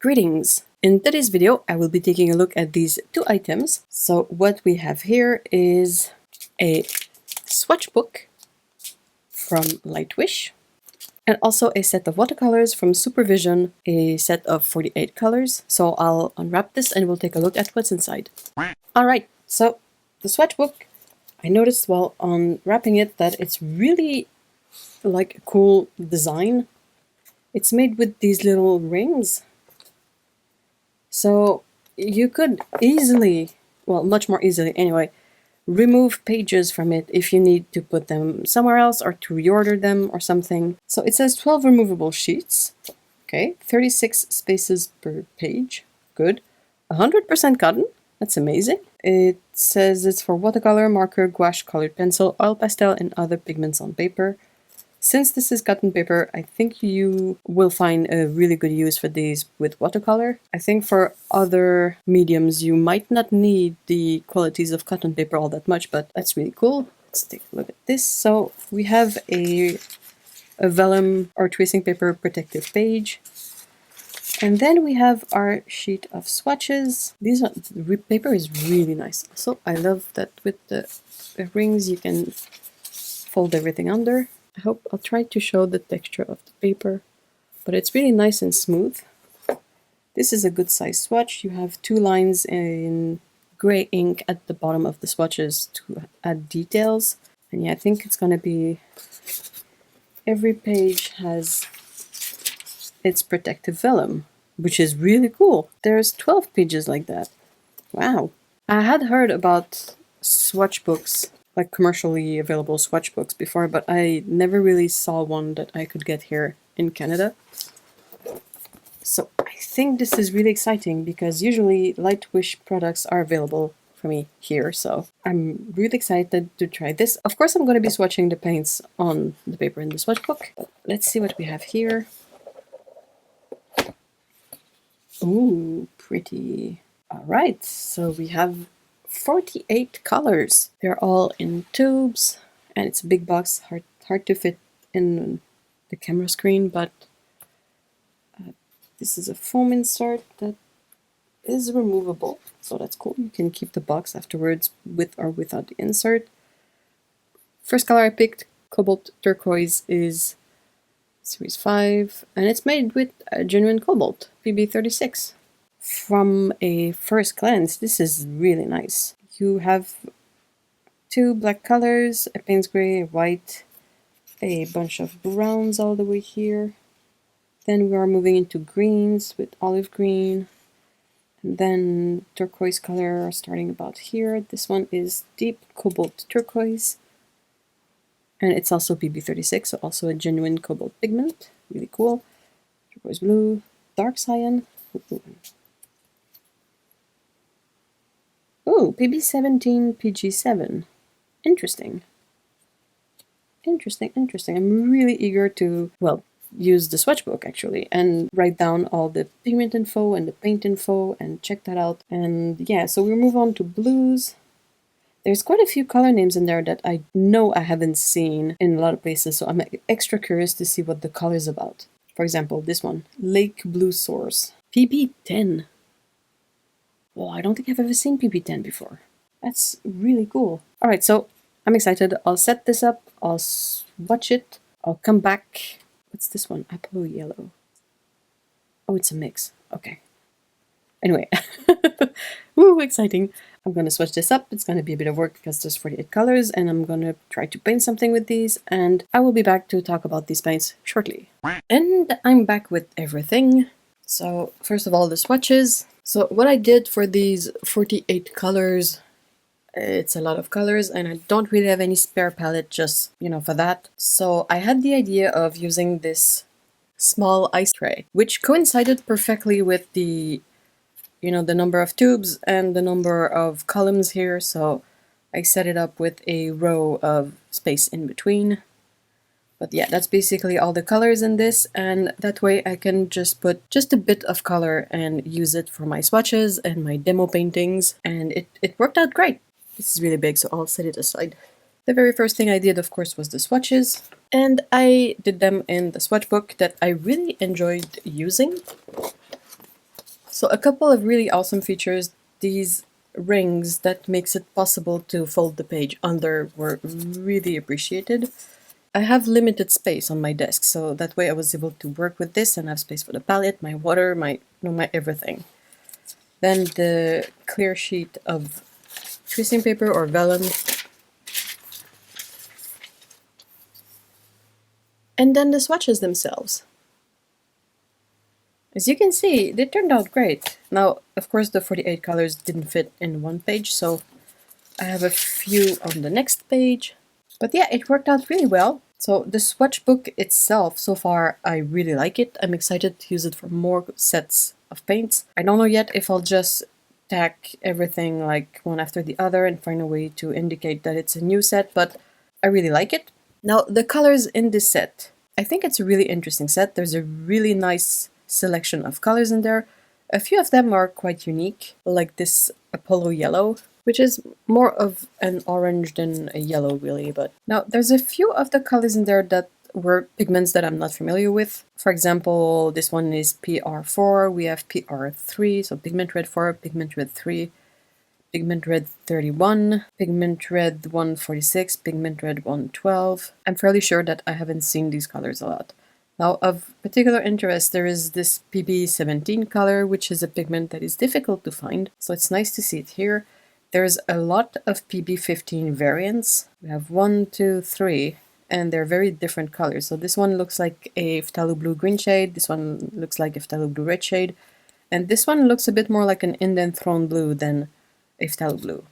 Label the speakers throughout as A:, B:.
A: Greetings! In today's video, I will be taking a look at these two items. So what we have here is a Swatchbook from Lightwish, and also a set of watercolors from Supervision, a set of 48 colors. So I'll unwrap this and we'll take a look at what's inside. Alright, so the Swatchbook, I noticed while unwrapping it that it's really like a cool design. It's made with these little rings. So you could easily, well, much more easily anyway, remove pages from it if you need to put them somewhere else or to reorder them or something. So it says 12 removable sheets. Okay, 36 spaces per page. Good. 100% cotton. That's amazing. It says it's for watercolor, marker, gouache, colored pencil, oil pastel, and other pigments on paper. Since this is cotton paper, I think you will find a really good use for these with watercolor. I think for other mediums you might not need the qualities of cotton paper all that much, but that's really cool. Let's take a look at this. So we have a vellum or tracing paper protective page. And then we have our sheet of swatches. The paper is really nice. So I love that with the rings you can fold everything under. I'll try to show the texture of the paper, but it's really nice and smooth. This is a good size swatch. You have two lines in gray ink at the bottom of the swatches to add details. And yeah, I think it's gonna be, every page has its protective vellum, which is really cool. There's 12 pages like that. Wow. I had heard about swatch books, like commercially available swatch books before, but I never really saw one that I could get here in Canada. So I think this is really exciting because usually Lightwish products are available for me here, so I'm really excited to try this. Of course I'm going to be swatching the paints on the paper in the Swatchbook. Let's see what we have here. Ooh, pretty. Alright, so we have 48 colors. They're all in tubes, and it's a big box, hard to fit in the camera screen, but this is a foam insert that is removable, so that's cool. You can keep the box afterwards with or without the insert. First color I picked, Cobalt Turquoise, is Series 5, and it's made with a genuine cobalt, PB36. From a first glance, this is really nice. You have two black colors, a Payne's Gray, a white, a bunch of browns all the way here. Then we are moving into greens with olive green, and then turquoise color starting about here. This one is deep cobalt turquoise, and it's also PB36, so also a genuine cobalt pigment. Really cool. Turquoise blue, dark cyan. Oh, PB17, PG7. Interesting. Interesting. I'm really eager to, well, use the Swatchbook actually and write down all the pigment info and the paint info and check that out. And yeah, so we move on to blues. There's quite a few color names in there that I know I haven't seen in a lot of places, so I'm extra curious to see what the color is about. For example, this one, Lake Blue Source, PB10. Well, I don't think I've ever seen PB10 before. That's really cool. Alright, so I'm excited. I'll set this up, I'll swatch it, I'll come back. What's this one? Apple Yellow. Oh, it's a mix. Okay. Anyway. Woo, exciting. I'm going to swatch this up. It's going to be a bit of work because there's 48 colors, and I'm going to try to paint something with these, and I will be back to talk about these paints shortly. And I'm back with everything. So, first of all, the swatches. So what I did for these 48 colors, it's a lot of colors and I don't really have any spare palette just, for that. So I had the idea of using this small ice tray, which coincided perfectly with the, the number of tubes and the number of columns here. So I set it up with a row of space in between. But yeah, that's basically all the colors in this, and that way I can just put just a bit of color and use it for my swatches and my demo paintings, and it worked out great. This is really big, so I'll set it aside. The very first thing I did, of course, was the swatches, and I did them in the Swatchbook that I really enjoyed using. So a couple of really awesome features. These rings that makes it possible to fold the page under were really appreciated. I have limited space on my desk, so that way I was able to work with this and have space for the palette, my water, my everything. Then the clear sheet of tracing paper or vellum. And then the swatches themselves. As you can see, they turned out great. Now, of course, the 48 colors didn't fit in one page, so I have a few on the next page. But yeah, it worked out really well. So the Swatchbook itself, so far, I really like it. I'm excited to use it for more sets of paints. I don't know yet if I'll just tack everything like one after the other and find a way to indicate that it's a new set, but I really like it. Now, the colors in this set, I think it's a really interesting set. There's a really nice selection of colors in there. A few of them are quite unique, like this Apollo yellow, which is more of an orange than a yellow really, but now there's a few of the colors in there that were pigments that I'm not familiar with. For example, this one is PR4, we have PR3, so pigment red 4, pigment red 3, pigment red 31, pigment red 146, pigment red 112. I'm fairly sure that I haven't seen these colors a lot. Now, of particular interest, there is this PB17 color, which is a pigment that is difficult to find, so it's nice to see it here. There's a lot of PB15 variants. We have 1, 2, 3, and they're very different colors. So this one looks like a phthalo blue green shade, this one looks like a phthalo blue red shade, and this one looks a bit more like an indent throne blue than a phthalo blue.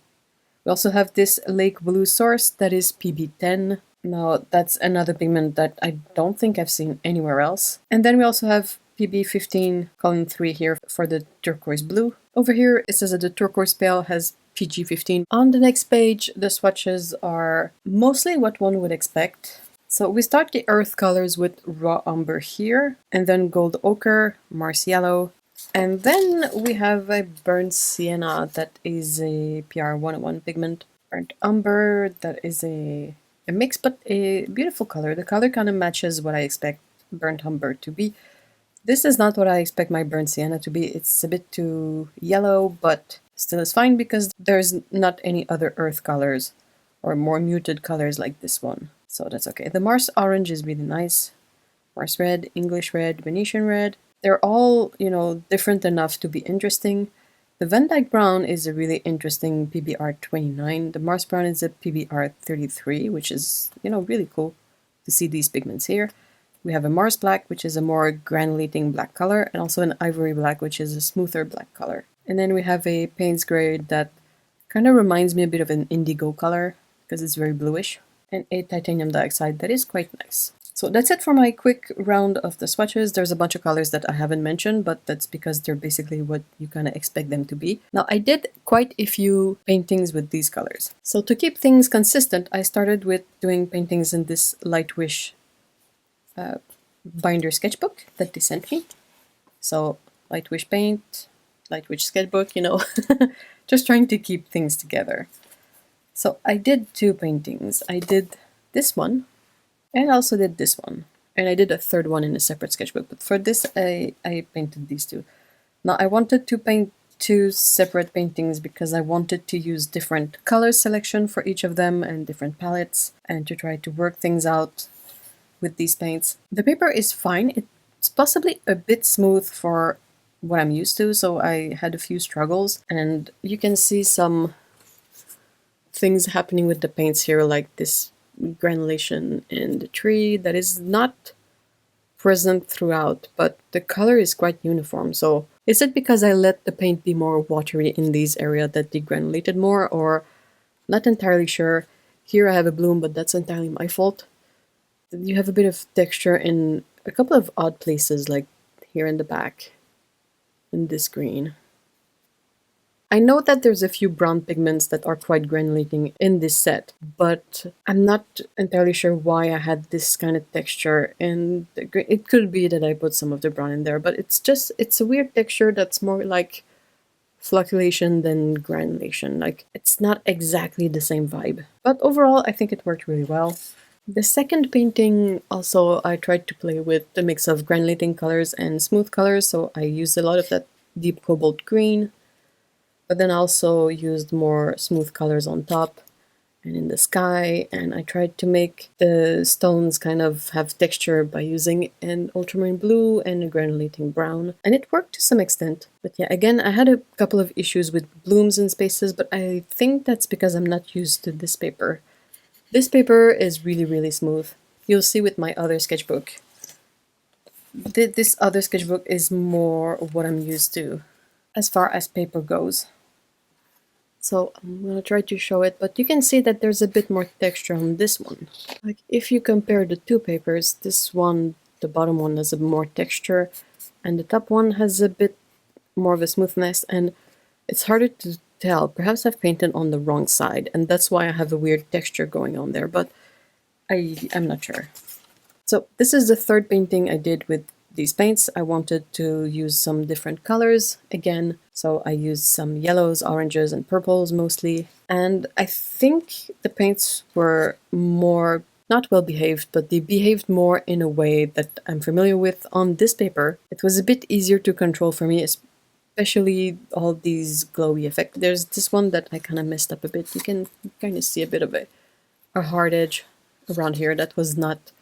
A: We also have this lake blue source that is PB10. Now, that's another pigment that I don't think I've seen anywhere else. And then we also have PB15 column 3 here for the turquoise blue. Over here, it says that the turquoise pale has PG15. On the next page, the swatches are mostly what one would expect. So we start the earth colors with raw umber here, and then gold ochre, Mars yellow, and then we have a burnt sienna that is a PR101 pigment. Burnt umber, that is a mix, but a beautiful color. The color kind of matches what I expect burnt umber to be. This is not what I expect my burnt sienna to be. It's a bit too yellow, but still is fine because there's not any other earth colors or more muted colors like this one. So that's okay. The Mars orange is really nice. Mars red, English red, Venetian red. They're all, different enough to be interesting. The Van Dyke brown is a really interesting PBR29. The Mars brown is a PBR33, which is, really cool to see these pigments here. We have a Mars black, which is a more granulating black color, and also an ivory black, which is a smoother black color. And then we have a Payne's gray that kind of reminds me a bit of an indigo color, because it's very bluish, and a titanium dioxide that is quite nice. So that's it for my quick round of the swatches. There's a bunch of colors that I haven't mentioned, but that's because they're basically what you kind of expect them to be. Now, I did quite a few paintings with these colors. So to keep things consistent, I started with doing paintings in this Lightwish binder sketchbook that they sent me. So Lightwish paint, Lightwish sketchbook, just trying to keep things together. So I did two paintings. I did this one, and I also did this one. And I did a third one in a separate sketchbook. But for this, I painted these two. Now, I wanted to paint two separate paintings because I wanted to use different color selection for each of them and different palettes, and to try to work things out with these paints. The paper is fine. It's possibly a bit smooth for what I'm used to, so I had a few struggles. And you can see some things happening with the paints here, like this granulation in the tree that is not present throughout, but the color is quite uniform. So is it because I let the paint be more watery in these areas that degranulated more, or not entirely sure. Here I have a bloom, but that's entirely my fault. You have a bit of texture in a couple of odd places, like here in the back, in this green. I know that there's a few brown pigments that are quite granulating in this set, but I'm not entirely sure why I had this kind of texture, and it could be that I put some of the brown in there, but it's a weird texture that's more like flocculation than granulation. Like, it's not exactly the same vibe. But overall, I think it worked really well. The second painting, also, I tried to play with the mix of granulating colors and smooth colors, so I used a lot of that deep cobalt green, but then also used more smooth colors on top and in the sky, and I tried to make the stones kind of have texture by using an ultramarine blue and a granulating brown, and it worked to some extent. But yeah, again, I had a couple of issues with blooms and spaces, but I think that's because I'm not used to this paper. This paper is really, really smooth. You'll see with my other sketchbook. This other sketchbook is more what I'm used to as far as paper goes. So I'm gonna try to show it, but you can see that there's a bit more texture on this one. Like if you compare the two papers, this one, the bottom one has a more texture, and the top one has a bit more of a smoothness, and it's harder to tell. Perhaps I've painted on the wrong side, and that's why I have a weird texture going on there, but I'm not sure. So this is the third painting I did with these paints. I wanted to use some different colors again, so I used some yellows, oranges, and purples mostly. And I think the paints were more, not well behaved, but they behaved more in a way that I'm familiar with on this paper. It was a bit easier to control for me, especially all these glowy effects. There's this one that I kind of messed up a bit. You can kind of see a bit of a hard edge around here that was not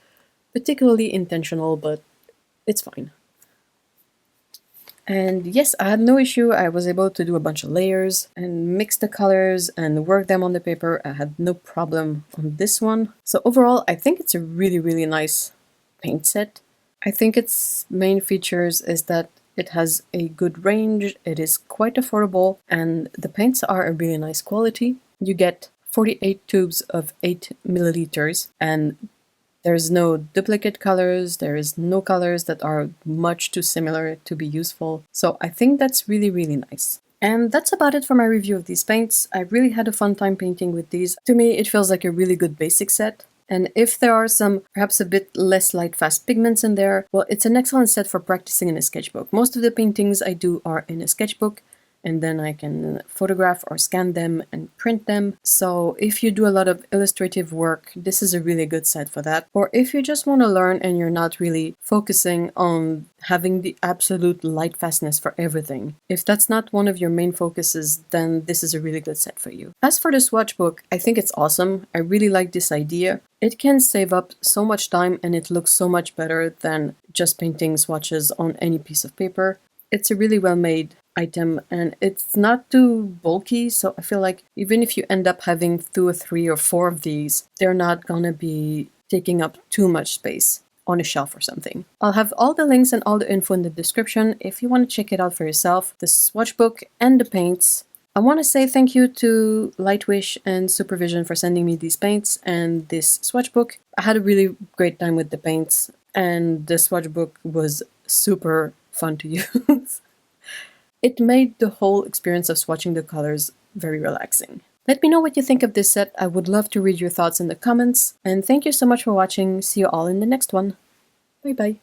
A: particularly intentional, but it's fine. And yes, I had no issue. I was able to do a bunch of layers and mix the colors and work them on the paper. I had no problem on this one. So overall, I think it's a really, really nice paint set. I think its main features is that it has a good range, it is quite affordable, and the paints are a really nice quality. You get 48 tubes of 8 milliliters, and there's no duplicate colors, there is no colors that are much too similar to be useful. So I think that's really, really nice. And that's about it for my review of these paints. I really had a fun time painting with these. To me, it feels like a really good basic set. And if there are some perhaps a bit less light fast pigments in there, well, it's an excellent set for practicing in a sketchbook. Most of the paintings I do are in a sketchbook, and then I can photograph or scan them and print them. So if you do a lot of illustrative work, this is a really good set for that. Or if you just want to learn and you're not really focusing on having the absolute light fastness for everything, if that's not one of your main focuses, then this is a really good set for you. As for the Swatchbook, I think it's awesome. I really like this idea. It can save up so much time and it looks so much better than just painting swatches on any piece of paper. It's a really well made item and it's not too bulky, so I feel like even if you end up having 2 or 3 or 4 of these, they're not gonna be taking up too much space on a shelf or something. I'll have all the links and all the info in the description if you want to check it out for yourself, the Swatchbook and the paints. I want to say thank you to Lightwish and Supervision for sending me these paints and this Swatchbook. I had a really great time with the paints and the Swatchbook was super fun to use. It made the whole experience of swatching the colors very relaxing. Let me know what you think of this set. I would love to read your thoughts in the comments. And thank you so much for watching. See you all in the next one. Bye bye.